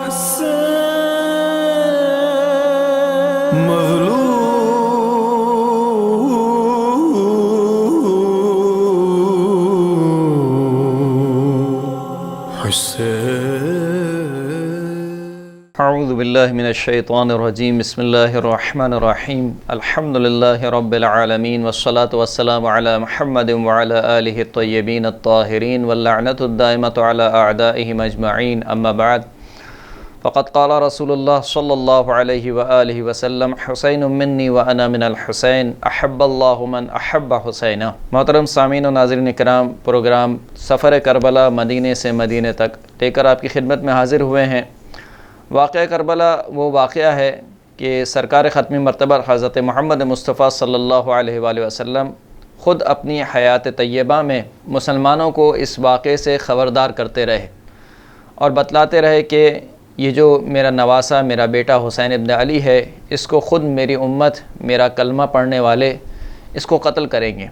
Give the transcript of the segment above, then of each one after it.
اعوذ باللہ من الشیطان الرجیم بسم اللہ الرحمن الرحیم الحمد للہ رب العالمین والصلاة والسلام علی محمد وعلی آلہ الطیبین الطاہرین واللعنۃ الدائمۃ علی اعدائہم اجمعین اما بعد فقد قال رسول اللہ صلی اللہ علیہ وآلہ وسلم حسین منی وانا من الحسین احب اللہ من احب حسینہ۔ محترم سامعین و ناظرین اکرام، پروگرام سفر کربلا مدینے سے مدینے تک لے کر آپ کی خدمت میں حاضر ہوئے ہیں۔ واقعہ کربلا وہ واقعہ ہے کہ سرکار ختمی مرتبہ حضرت محمد مصطفیٰ صلی اللہ علیہ وآلہ وسلم خود اپنی حیات طیبہ میں مسلمانوں کو اس واقعے سے خبردار کرتے رہے اور بتلاتے رہے کہ یہ جو میرا نواسہ میرا بیٹا حسین ابن علی ہے، اس کو خود میری امت، میرا کلمہ پڑھنے والے اس کو قتل کریں گے۔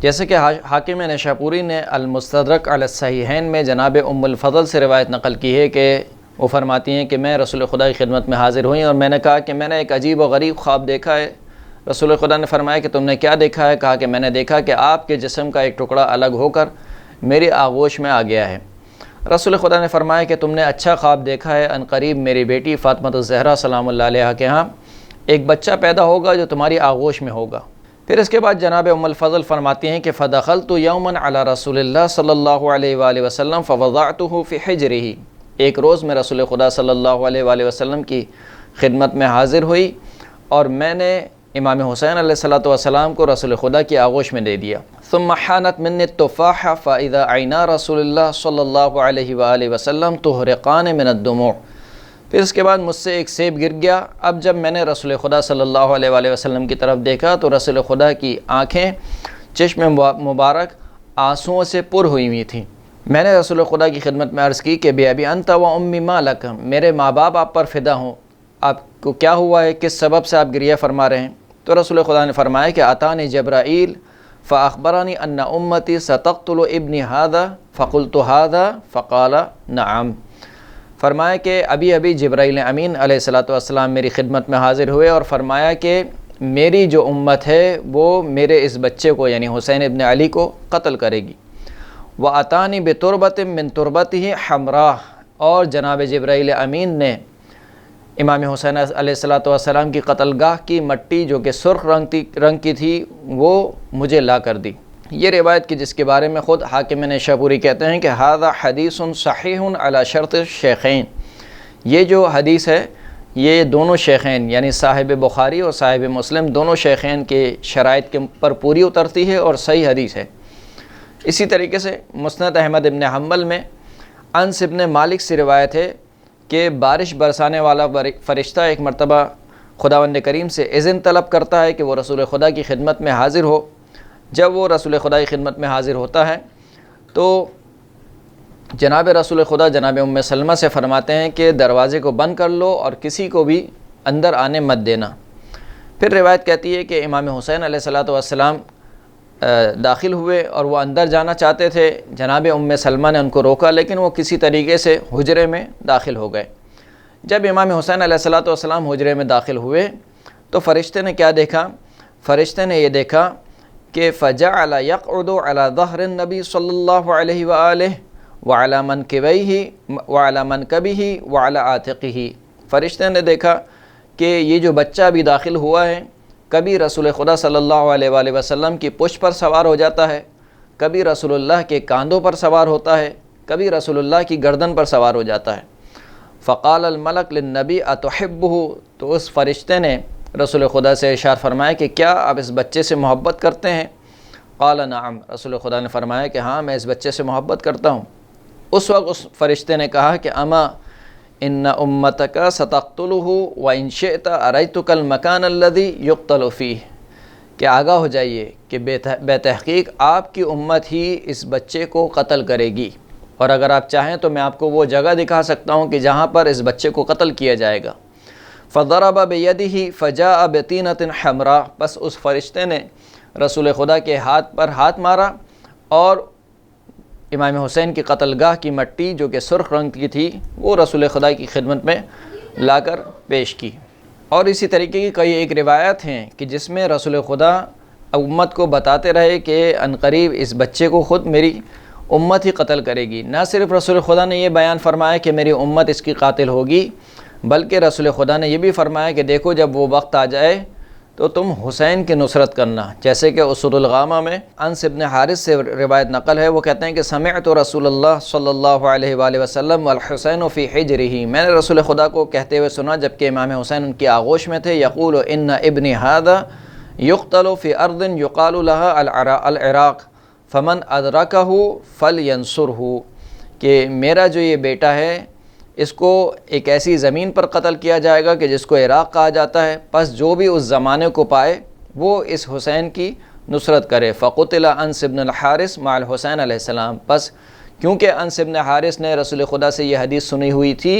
جیسے کہ حاکم نشاپوری نے المستدرک علی الصحیحین میں جناب ام الفضل سے روایت نقل کی ہے کہ وہ فرماتی ہیں کہ میں رسول خدا کی خدمت میں حاضر ہوئی اور میں نے کہا کہ میں نے ایک عجیب و غریب خواب دیکھا ہے۔ رسول خدا نے فرمایا کہ تم نے کیا دیکھا ہے؟ کہا کہ میں نے دیکھا کہ آپ کے جسم کا ایک ٹکڑا الگ ہو کر میری آغوش میں آ گیا ہے۔ رسول خدا نے فرمایا کہ تم نے اچھا خواب دیکھا ہے، ان قریب میری بیٹی فاطمہ الزہرا سلام اللہ علیہا کے ہاں ایک بچہ پیدا ہوگا جو تمہاری آغوش میں ہوگا۔ پھر اس کے بعد جناب ام الفضل فرماتی ہیں کہ فدخلت یوما علی رسول اللہ صلی اللہ علیہ وآلہ وسلم فوضعته فی حجرہ۔ ایک روز میں رسول خدا صلی اللہ علیہ وآلہ وسلم کی خدمت میں حاضر ہوئی اور میں نے امام حسین علیہ السلام کو رسول خدا کی آغوش میں دے دیا۔ ثم حانت منی التفاحہ فاذا عینا رسول اللہ صلی اللہ علیہ وآلہ وسلم تحرقان من الدموع۔ پھر اس کے بعد مجھ سے ایک سیب گر گیا۔ اب جب میں نے رسول خدا صلی اللہ علیہ وآلہ وسلم کی طرف دیکھا تو رسول خدا کی آنکھیں چشم مبارک آنسوؤں سے پر ہوئی تھیں۔ میں نے رسول خدا کی خدمت میں عرض کی کہ بے ابی انت و امی ما لک، میرے ماں باپ آپ پر فدا ہوں، آپ کو کیا ہوا ہے، کس سبب سے آپ گریہ فرما رہے ہیں؟ تو رسول خدا نے فرمایا کہ اتانی جبرائیل فاخبرنی ان امتی ستقتل ابنی ھذا فقلت ھذا فقال نعم۔ فرمایا کہ ابھی جبرائیل امین علیہ السلام میری خدمت میں حاضر ہوئے اور فرمایا کہ میری جو امت ہے وہ میرے اس بچے کو یعنی حسین ابن علی کو قتل کرے گی۔ وَأَتَانِ بِتُرْبَةٍ مِّن تُرْبَتِهِ حَمْرَاء، اور جناب جبرائیل امین نے امام حسین علیہ السلام کی قتل گاہ کی مٹی جو کہ سرخ رنگ کی تھی وہ مجھے لا کر دی۔ یہ روایت کی جس کے بارے میں خود حاکم نشاپوری کہتے ہیں کہ هذا حدیث صحیح علی شرط الشیخین، یہ جو حدیث ہے یہ دونوں شیخین یعنی صاحب بخاری اور صاحب مسلم دونوں شیخین کے شرائط کے پر پوری اترتی ہے اور صحیح حدیث ہے۔ اسی طریقے سے مسند احمد ابن حنبل میں انس ابن مالک سے روایت ہے کہ بارش برسانے والا فرشتہ ایک مرتبہ خداوند کریم سے اذن طلب کرتا ہے کہ وہ رسول خدا کی خدمت میں حاضر ہو۔ جب وہ رسول خدا کی خدمت میں حاضر ہوتا ہے تو جناب رسول خدا جناب ام سلمہ سے فرماتے ہیں کہ دروازے کو بند کر لو اور کسی کو بھی اندر آنے مت دینا۔ پھر روایت کہتی ہے کہ امام حسین علیہ السلام داخل ہوئے اور وہ اندر جانا چاہتے تھے، جناب ام سلمہ نے ان کو روکا لیکن وہ کسی طریقے سے حجرے میں داخل ہو گئے۔ جب امام حسین علیہ السلام حجرے میں داخل ہوئے تو فرشتے نے کیا دیکھا؟ فرشتے نے یہ دیکھا کہ فجعل يقعد على ظهر النبی صلی اللہ علیہ وآلہ وعلى منکبہ وعلى عاتقہ۔ فرشتے نے دیکھا کہ یہ جو بچہ بھی داخل ہوا ہے کبھی رسول خدا صلی اللہ علیہ وآلہ وسلم کی پشت پر سوار ہو جاتا ہے، کبھی رسول اللہ کے کاندھوں پر سوار ہوتا ہے، کبھی رسول اللہ کی گردن پر سوار ہو جاتا ہے۔ فقال الملک للنبی اتحبہ، تو اس فرشتے نے رسول خدا سے ارشاد فرمایا کہ کیا آپ اس بچے سے محبت کرتے ہیں؟ قال نعم، رسول خدا نے فرمایا کہ ہاں میں اس بچے سے محبت کرتا ہوں۔ اس وقت اس فرشتے نے کہا کہ اما ان امتک ستقتلہ وان شئت اریتک المکان الذی یقتل فیہ، کہ آگاہ ہو جائیے کہ بے تحقیق آپ کی امت ہی اس بچے کو قتل کرے گی، اور اگر آپ چاہیں تو میں آپ کو وہ جگہ دکھا سکتا ہوں کہ جہاں پر اس بچے کو قتل کیا جائے گا۔ فضرب بیدہ فجاء بطینۃ حمراء، بس اس فرشتے نے رسول خدا کے ہاتھ پر ہاتھ مارا اور امام حسین کی قتل گاہ کی مٹی جو کہ سرخ رنگ کی تھی وہ رسول خدا کی خدمت میں لا کر پیش کی۔ اور اسی طریقے کی کئی ایک روایت ہیں کہ جس میں رسول خدا امت کو بتاتے رہے کہ عنقریب اس بچے کو خود میری امت ہی قتل کرے گی۔ نہ صرف رسول خدا نے یہ بیان فرمایا کہ میری امت اس کی قاتل ہوگی، بلکہ رسول خدا نے یہ بھی فرمایا کہ دیکھو جب وہ وقت آ جائے تو تم حسین کی نصرت کرنا، جیسے کہ اسود الغامہ میں انس ابن حارث سے روایت نقل ہے، وہ کہتے ہیں کہ سمعت رسول اللہ صلی اللہ علیہ وآلہ وسلم والحسین فی حجرہ، میں نے رسول خدا کو کہتے ہوئے سنا جبکہ امام حسین ان کی آغوش میں تھے، یقول ان ابن ھذا یقتل فی ارض یقال لها العراق فمن ادرکہ فلینصرہ، کہ میرا جو یہ بیٹا ہے اس کو ایک ایسی زمین پر قتل کیا جائے گا کہ جس کو عراق کہا جاتا ہے، پس جو بھی اس زمانے کو پائے وہ اس حسین کی نصرت کرے۔ فقتل انس بن الحارث مع الحسین علیہ السلام، پس کیونکہ انس بن حارث نے رسول خدا سے یہ حدیث سنی ہوئی تھی،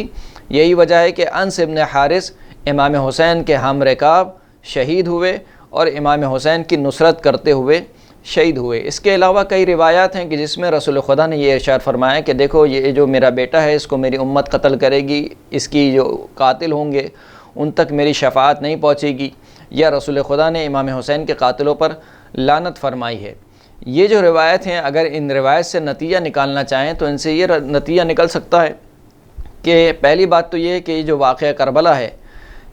یہی وجہ ہے کہ انس بن حارث امام حسین کے ہم رکاب شہید ہوئے اور امام حسین کی نصرت کرتے ہوئے شہید ہوئے۔ اس کے علاوہ کئی روایات ہیں کہ جس میں رسول خدا نے یہ ارشاد فرمایا کہ دیکھو یہ جو میرا بیٹا ہے اس کو میری امت قتل کرے گی، اس کی جو قاتل ہوں گے ان تک میری شفاعت نہیں پہنچے گی، یا رسول خدا نے امام حسین کے قاتلوں پر لعنت فرمائی ہے۔ یہ جو روایت ہیں اگر ان روایت سے نتیجہ نکالنا چاہیں تو ان سے یہ نتیجہ نکل سکتا ہے کہ پہلی بات تو یہ ہے کہ یہ جو واقعہ کربلا ہے،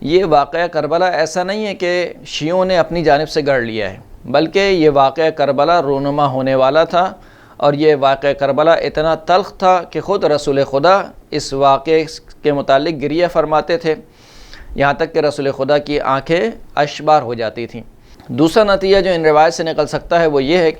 یہ واقعہ کربلا ایسا نہیں ہے کہ شیعوں نے اپنی جانب سے گڑھ لیا ہے، بلکہ یہ واقعہ کربلا رونما ہونے والا تھا، اور یہ واقعہ کربلا اتنا تلخ تھا کہ خود رسول خدا اس واقعے کے متعلق گریہ فرماتے تھے، یہاں تک کہ رسول خدا کی آنکھیں اشبار ہو جاتی تھیں۔ دوسرا نتیجہ جو ان روایت سے نکل سکتا ہے وہ یہ ہے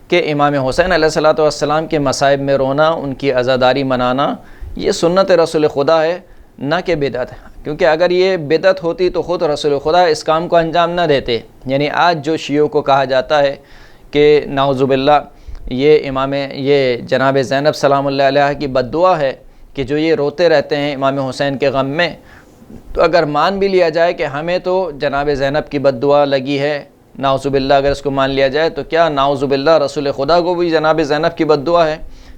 کہ امام حسین علیہ السلام کے مصائب میں رونا، ان کی عزاداری منانا، یہ سنت رسول خدا ہے، نہ کہ بدعت، کیونکہ اگر یہ بدعت ہوتی تو خود رسول خدا اس کام کو انجام نہ دیتے۔ یعنی آج جو شیعوں کو کہا جاتا ہے کہ نعوذ باللہ یہ جناب زینب سلام اللہ علیہ کی بد دعا ہے کہ جو یہ روتے رہتے ہیں امام حسین کے غم میں، تو اگر مان بھی لیا جائے کہ ہمیں تو جناب زینب کی بد دعا لگی ہے، نعوذ باللہ اگر اس کو مان لیا جائے، تو کیا نعوذ باللہ رسول خدا کو بھی جناب زینب کی بد دعا ہے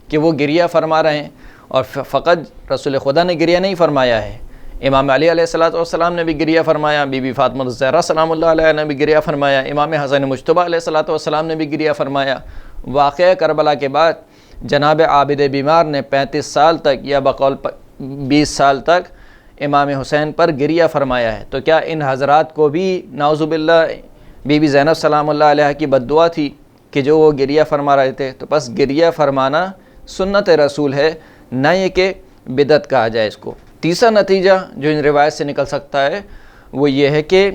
کہ وہ گریہ فرما رہے ہیں؟ اور فقط رسول خدا نے گریہ نہیں فرمایا ہے، امام علی علیہ السلام نے بھی گریہ فرمایا، بی بی فاطمہ الزہرا سلام اللہ علیہ نے بھی گریہ فرمایا، امام حسن مجتبیٰ علیہ السلام نے بھی گریہ فرمایا۔ واقعہ کربلا کے بعد جناب عابد بیمار نے 35 سال تک یا بقول 20 سال تک امام حسین پر گریہ فرمایا ہے، تو کیا ان حضرات کو بھی نعوذ باللہ بی بی زینب سلام اللہ علیہ کی بد دعا تھی کہ جو وہ گریہ فرما رہے تھے؟ تو بس گریہ فرمانا سنت رسول ہے، نہ یہ کہ بدعت کہا جائے اس کو۔ تیسرا نتیجہ جو ان روایت سے نکل سکتا ہے وہ یہ ہے کہ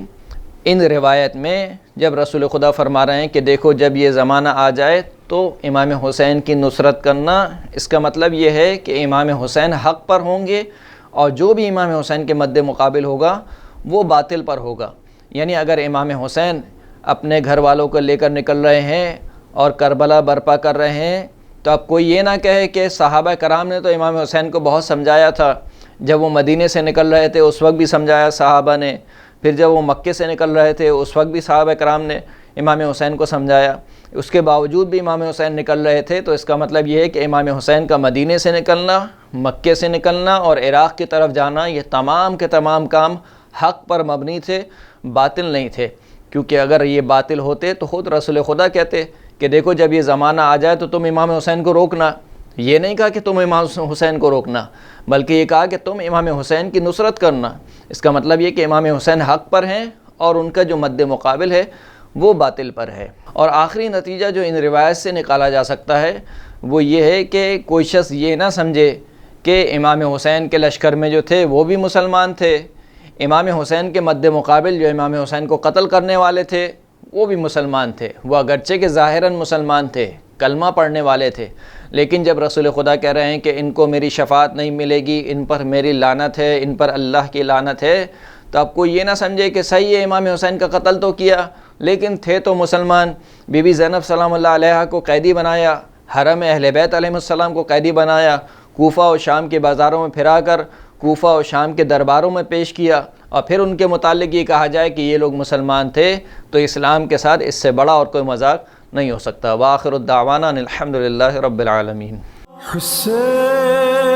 ان روایت میں جب رسول خدا فرما رہے ہیں کہ دیکھو جب یہ زمانہ آ جائے تو امام حسین کی نصرت کرنا، اس کا مطلب یہ ہے کہ امام حسین حق پر ہوں گے اور جو بھی امام حسین کے مد مقابل ہوگا وہ باطل پر ہوگا۔ یعنی اگر امام حسین اپنے گھر والوں کو لے کر نکل رہے ہیں اور کربلا برپا کر رہے ہیں تو اب کوئی یہ نہ کہے کہ صحابہ کرام نے تو امام حسین کو بہت سمجھایا تھا، جب وہ مدینے سے نکل رہے تھے اس وقت بھی سمجھایا صحابہ نے، پھر جب وہ مکے سے نکل رہے تھے اس وقت بھی صحابہ کرام نے امام حسین کو سمجھایا، اس کے باوجود بھی امام حسین نکل رہے تھے، تو اس کا مطلب یہ ہے کہ امام حسین کا مدینے سے نکلنا، مکے سے نکلنا اور عراق کی طرف جانا، یہ تمام کے تمام کام حق پر مبنی تھے، باطل نہیں تھے۔ کیونکہ اگر یہ باطل ہوتے تو خود رسول خدا کہتے کہ دیکھو جب یہ زمانہ آ جائے تو تم امام حسین کو روکنا، یہ نہیں کہا کہ تم امام حسین کو روکنا، بلکہ یہ کہا کہ تم امام حسین کی نصرت کرنا۔ اس کا مطلب یہ کہ امام حسین حق پر ہیں اور ان کا جو مد مقابل ہے وہ باطل پر ہے۔ اور آخری نتیجہ جو ان روایت سے نکالا جا سکتا ہے وہ یہ ہے کہ کوئی شخص یہ نہ سمجھے کہ امام حسین کے لشکر میں جو تھے وہ بھی مسلمان تھے، امام حسین کے مد مقابل جو امام حسین کو قتل کرنے والے تھے وہ بھی مسلمان تھے، وہ اگرچہ کہ ظاہراً مسلمان تھے، کلمہ پڑھنے والے تھے، لیکن جب رسول خدا کہہ رہے ہیں کہ ان کو میری شفاعت نہیں ملے گی، ان پر میری لعنت ہے، ان پر اللہ کی لعنت ہے، تو اب کوئی یہ نہ سمجھے کہ صحیح ہے امام حسین کا قتل تو کیا لیکن تھے تو مسلمان۔ بی بی زینب سلام اللہ علیہ کو قیدی بنایا، حرم اہل بیت علیہ السلام کو قیدی بنایا، کوفہ و شام کے بازاروں میں پھرا کر کوفہ و شام کے درباروں میں پیش کیا، اور پھر ان کے متعلق یہ کہا جائے کہ یہ لوگ مسلمان تھے، تو اسلام کے ساتھ اس سے بڑا اور کوئی مذاق نہیں ہو سکتا۔ وآخر الدعوانا الحمد للہ رب العالمین۔ حسین